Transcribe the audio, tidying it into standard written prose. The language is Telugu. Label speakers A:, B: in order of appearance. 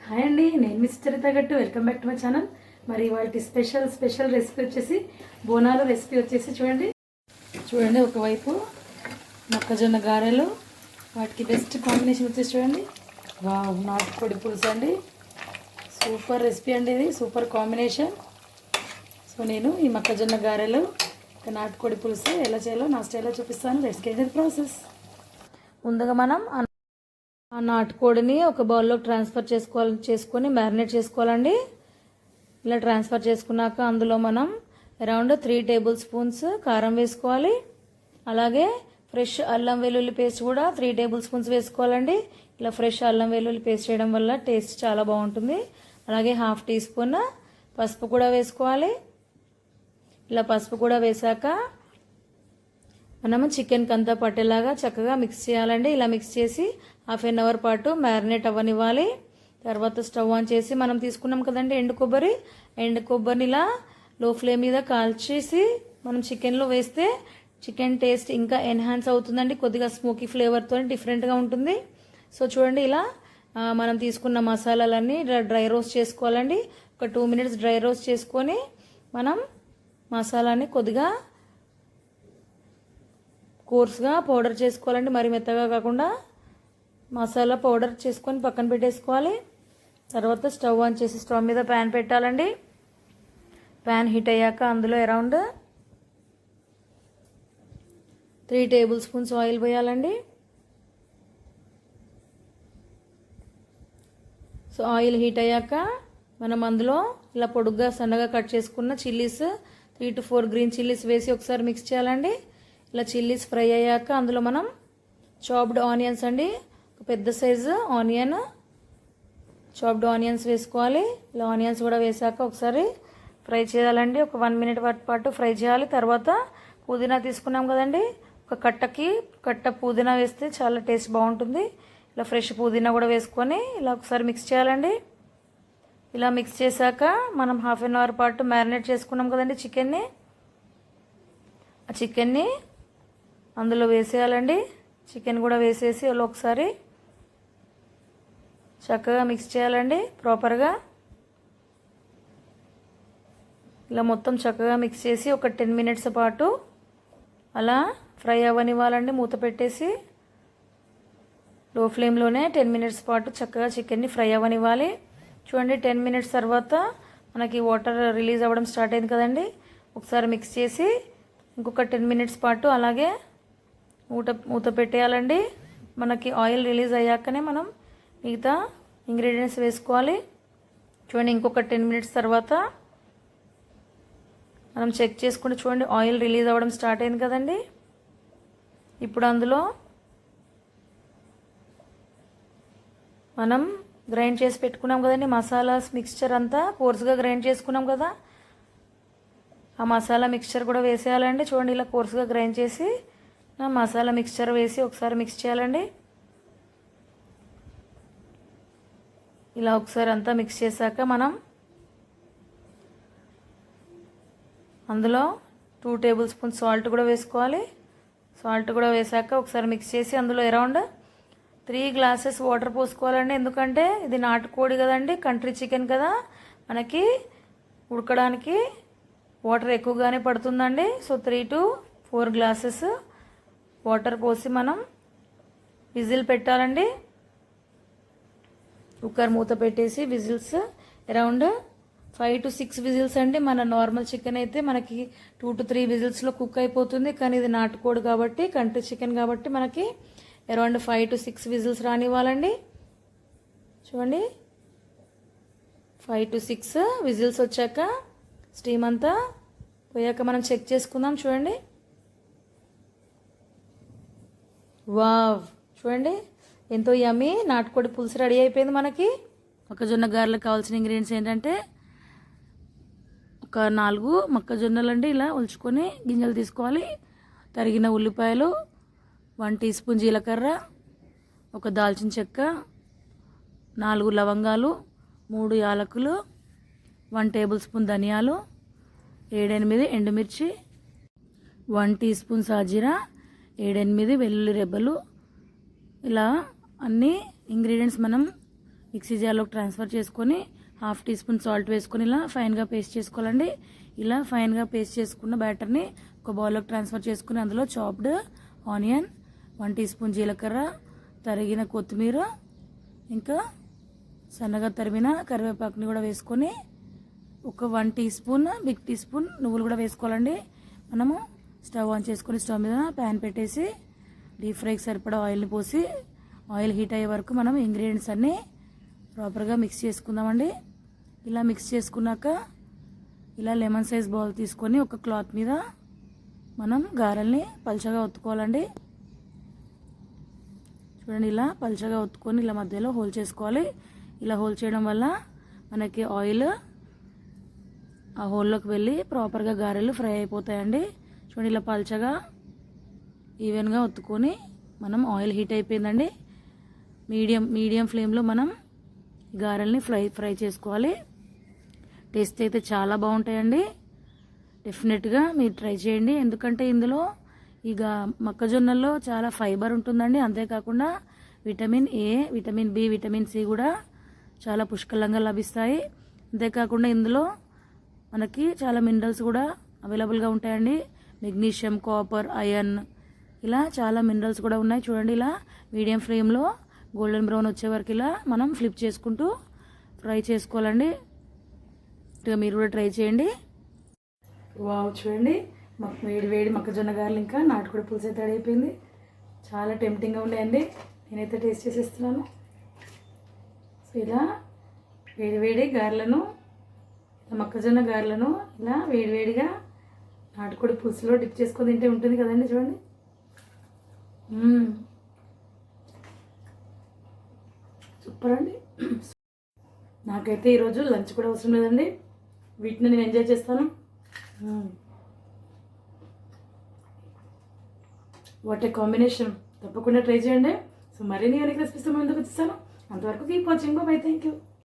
A: హాయ్ అండి, నేను మిస్ చరిత గట్టు. Welcome back to my channel. మరి వాటి స్పెషల్ రెసిపీ వచ్చేసి బోనాలు రెసిపీ వచ్చేసి చూడండి ఒకవైపు మొక్కజొన్న గారెలు, వాటికి బెస్ట్ కాంబినేషన్ వచ్చేసి చూడండి వావ్, నాటుకోడి పులుసు అండి. సూపర్ రెసిపీ అండి, ఇది సూపర్ కాంబినేషన్. సో నేను ఈ మొక్కజొన్న గారెలు నాటుకోడి పులుసు ఎలా చేయాలో నా స్టైల్లో చూపిస్తాను. Let's get the process. ముందుగా మనం ఆ నాటుకోడిని ఒక బౌల్లో ట్రాన్స్ఫర్ చేసుకొని మ్యారినేట్ చేసుకోవాలండి. ఇలా ట్రాన్స్ఫర్ చేసుకున్నాక అందులో మనం అరౌండ్ 3 టేబుల్ స్పూన్స్ కారం వేసుకోవాలి. అలాగే ఫ్రెష్ అల్లం వెల్లుల్లి పేస్ట్ కూడా 3 టేబుల్ స్పూన్స్ వేసుకోవాలండి. ఇలా ఫ్రెష్ అల్లం వెల్లుల్లి పేస్ట్ చేయడం వల్ల టేస్ట్ చాలా బాగుంటుంది. అలాగే 1/2 టీ స్పూన్ పసుపు కూడా వేసుకోవాలి. ఇలా పసుపు కూడా వేసాక మనము చికెన్కి అంతా పట్టేలాగా చక్కగా మిక్స్ చేయాలండి. ఇలా మిక్స్ చేసి 1/2 అవర్ పాటు మ్యారినేట్ అవ్వనివ్వాలి. తర్వాత స్టవ్ ఆన్ చేసి మనం తీసుకున్నాం కదండి ఎండు కొబ్బరిని ఇలా లో ఫ్లేమ్ మీద కాల్చేసి మనం చికెన్లో వేస్తే చికెన్ టేస్ట్ ఇంకా ఎన్హాన్స్ అవుతుందండి. కొద్దిగా స్మోకీ ఫ్లేవర్తో డిఫరెంట్గా ఉంటుంది. సో చూడండి, ఇలా మనం తీసుకున్న మసాలాలన్నీ డ్రై రోస్ట్ చేసుకోవాలండి. ఒక 2 మినిట్స్ డ్రై రోస్ట్ చేసుకొని మనం మసాలాని కొద్దిగా కోర్స్గా పౌడర్ చేసుకోవాలండి. మరి మెత్తగా కాకుండా మసాలా పౌడర్ చేసుకొని పక్కన పెట్టేసుకోవాలి. తర్వాత స్టవ్ ఆన్ చేసి స్టవ్ మీద ప్యాన్ పెట్టాలండి. ప్యాన్ హీట్ అయ్యాక అందులో అరౌండ్ 3 టేబుల్ స్పూన్స్ ఆయిల్ పోయాలండి. సో ఆయిల్ హీట్ అయ్యాక మనం అందులో ఇలా పొడుగ్గా సన్నగా కట్ చేసుకున్న చిల్లీస్ 3 to 4 గ్రీన్ చిల్లీస్ వేసి ఒకసారి మిక్స్ చేయాలండి. ఇలా చిల్లీస్ ఫ్రై అయ్యాక అందులో మనం చాప్డ్ ఆనియన్స్ అండి, ఒక పెద్ద సైజు చాప్డ్ ఆనియన్స్ వేసుకోవాలి. ఇలా ఆనియన్స్ కూడా వేసాక ఒకసారి ఫ్రై చేయాలండి. ఒక 1 మినిట్ పాటు ఫ్రై చేయాలి. తర్వాత పుదీనా తీసుకున్నాం కదండి, ఒక కట్ట పుదీనా వేస్తే చాలా టేస్ట్ బాగుంటుంది. ఇలా ఫ్రెష్ పుదీనా కూడా వేసుకొని ఇలా ఒకసారి మిక్స్ చేయాలండి. ఇలా మిక్స్ చేశాక మనం 1/2 అవర్ పాటు మ్యారినేట్ చేసుకున్నాం కదండి చికెన్ని, ఆ చికెన్ని అందులో వేసేయాలండి. చికెన్ కూడా వేసేసి అలా ఒకసారి చక్కగా మిక్స్ చేయాలండి ప్రాపర్గా. ఇలా మొత్తం చక్కగా మిక్స్ చేసి ఒక 10 మినిట్స్ పాటు అలా ఫ్రై అవ్వనివ్వాలండి. మూత పెట్టేసి లో ఫ్లేమ్లోనే 10 మినిట్స్ పాటు చక్కగా చికెన్ని ఫ్రై అవ్వనివ్వాలి. చూడండి, 10 మినిట్స్ తర్వాత మనకి వాటర్ రిలీజ్ అవ్వడం స్టార్ట్ అయింది కదండి. ఒకసారి మిక్స్ చేసి ఇంకొక 10 మినిట్స్ పాటు అలాగే మూత పెట్టేయాలండి. మనకి ఆయిల్ రిలీజ్ అయ్యాకనే మనం మిగతా ఇంగ్రీడియంట్స్ వేసుకోవాలి. చూడండి, ఇంకొక 10 మినిట్స్ తర్వాత మనం చెక్ చేసుకుంటే చూడండి ఆయిల్ రిలీజ్ అవ్వడం స్టార్ట్ అయింది కదండి. ఇప్పుడు అందులో మనం గ్రైండ్ చేసి పెట్టుకున్నాం కదండి మసాలాస్ మిక్స్చర్ అంతా కోర్స్గా గ్రైండ్ చేసుకున్నాం కదా, ఆ మసాలా మిక్స్చర్ కూడా వేసేయాలండి. చూడండి, ఇలా కోర్స్గా గ్రైండ్ చేసి మసాలా మిక్స్చర్ వేసి ఒకసారి మిక్స్ చేయాలండి. ఇలా ఒకసారి అంతా మిక్స్ చేశాక మనం అందులో 2 టేబుల్ స్పూన్స్ సాల్ట్ కూడా వేసుకోవాలి. సాల్ట్ కూడా వేసాక ఒకసారి మిక్స్ చేసి అందులో అరౌండ్ 3 గ్లాసెస్ వాటర్ పోసుకోవాలండి. ఎందుకంటే ఇది నాటుకోడి కదండి, కంట్రీ చికెన్ కదా, మనకి ఉడకడానికి వాటర్ ఎక్కువగానే పడుతుందండి. సో 3 to 4 గ్లాసెస్ వాటర్ పోసి మనం విజిల్ పెట్టాలండి. కుక్కర్ మూత పెట్టేసి విజిల్స్ అరౌండ్ 5 to 6 విజిల్స్ అండి. మన నార్మల్ చికెన్ అయితే మనకి 2 to 3 విజిల్స్లో కుక్ అయిపోతుంది. కానీ ఇది నాటుకోడి కాబట్టి, కంట్రీ చికెన్ కాబట్టి మనకి అరౌండ్ 5 to 6 విజిల్స్ రానివ్వాలండి. చూడండి, 5 to 6 విజిల్స్ వచ్చాక స్టీమ్ అంతా పోయాక మనం చెక్ చేసుకుందాం. చూడండి, వావ్, చూడండి ఎంతో యమ్మీ నాటుకోడి పులుసు రెడీ అయిపోయింది. మనకి మొక్కజొన్న గారెలకు కావాల్సిన ఇంగ్రీడియంట్స్ ఏంటంటే ఒక 4 మొక్కజొన్నలు అండి, ఇలా ఉల్చుకొని గింజలు తీసుకోవాలి. తరిగిన ఉల్లిపాయలు, 1 టీ స్పూన్ జీలకర్ర, ఒక దాల్చిన చెక్క, 4 లవంగాలు, 3 యాలకులు, 1 టేబుల్ స్పూన్ ధనియాలు, 7-8 ఎండుమిర్చి, 1 టీ స్పూన్ సాజీరా, 7-8 వెల్లుల్లి రెబ్బలు. ఇలా అన్ని ఇంగ్రీడియంట్స్ మనం మిక్సీ జార్లోకి ట్రాన్స్ఫర్ చేసుకొని 1/2 టీ స్పూన్ సాల్ట్ వేసుకొని ఇలా ఫైన్గా పేస్ట్ చేసుకోవాలండి. ఇలా ఫైన్గా పేస్ట్ చేసుకున్న బ్యాటర్ని ఒక బౌల్లోకి ట్రాన్స్ఫర్ చేసుకుని అందులో చాప్డ్ ఆనియన్, 1 టీ స్పూన్ జీలకర్ర, తరిగిన కొత్తిమీర, ఇంకా సన్నగా తరిగిన కరివేపాకుని కూడా వేసుకొని ఒక 1 teaspoon big teaspoon నువ్వులు కూడా వేసుకోవాలండి. మనము స్టవ్ ఆన్ చేసుకొని స్టవ్ మీద ప్యాన్ పెట్టేసి డీప్ ఫ్రైకి సరిపడా ఆయిల్ని పోసి ఆయిల్ హీట్ అయ్యే వరకు మనం ఇంగ్రీడియంట్స్ అన్నీ ప్రాపర్గా మిక్స్ చేసుకుందామండి. ఇలా మిక్స్ చేసుకున్నాక ఇలా లెమన్ సైజ్ బౌల్ తీసుకొని ఒక క్లాత్ మీద మనం గారెల్ని పల్చగా ఒత్తుకోవాలండి. చూడండి, ఇలా పల్చగా ఒత్తుకొని ఇలా మధ్యలో హోల్ చేసుకోవాలి. ఇలా హోల్ చేయడం వల్ల మనకి ఆయిల్ ఆ హోల్లోకి వెళ్ళి ప్రాపర్గా గారెలు ఫ్రై అయిపోతాయండి. చూడండి, ఇలా పల్చగా ఈవెన్గా ఒత్తుకొని మనం ఆయిల్ హీట్ అయిపోయిందండి. మీడియం ఫ్లేమ్లో మనం గారెల్ని ఫ్రై చేసుకోవాలి. టేస్ట్ అయితే చాలా బాగుంటాయండి. డెఫినెట్గా మీరు ట్రై చేయండి. ఎందుకంటే ఇందులో ఇక మొక్కజొన్నల్లో చాలా ఫైబర్ ఉంటుందండి. అంతేకాకుండా vitamin A, vitamin B, vitamin C కూడా చాలా పుష్కలంగా లభిస్తాయి. అంతేకాకుండా ఇందులో మనకి చాలా మినరల్స్ కూడా అవైలబుల్గా ఉంటాయండి. మెగ్నీషియం, కాపర్, ఐరన్, ఇలా చాలా మినరల్స్ కూడా ఉన్నాయి. చూడండి, ఇలా మీడియం ఫ్లేమ్లో గోల్డెన్ బ్రౌన్ వచ్చే వరకు ఇలా మనం ఫ్లిప్ చేసుకుంటూ ఫ్రై చేసుకోవాలండి. మీరు కూడా ట్రై చేయండి. వావ్, చూడండి, వేడి మొక్కజొన్న గారెలు ఇంకా నాటుకోడి పులుసు అయితే రెడీ అయిపోయింది. చాలా టెంప్టింగ్గా ఉన్నాయండి. నేనైతే టేస్ట్ చేసేస్తున్నాను. సో ఇలా వేడి గారెలను, మొక్కజొన్న గారెలను ఇలా వేడిగా నాటుకోడి పులుసులో డిప్ చేసుకొని తింటే ఉంటుంది కదండి. చూడండి, సూపర్ అండి. నాకైతే ఈరోజు లంచ్ కూడా అవసరం లేదండి. వీటిని నేను ఎంజాయ్ చేస్తాను. What a combination. తప్పకుండా ట్రై చేయండి. సో మరిన్ని యూనిక్ రెసిపీస్ ముందుకు వచ్చేస్తాను. అంతవరకు keep watching. By. Thank you.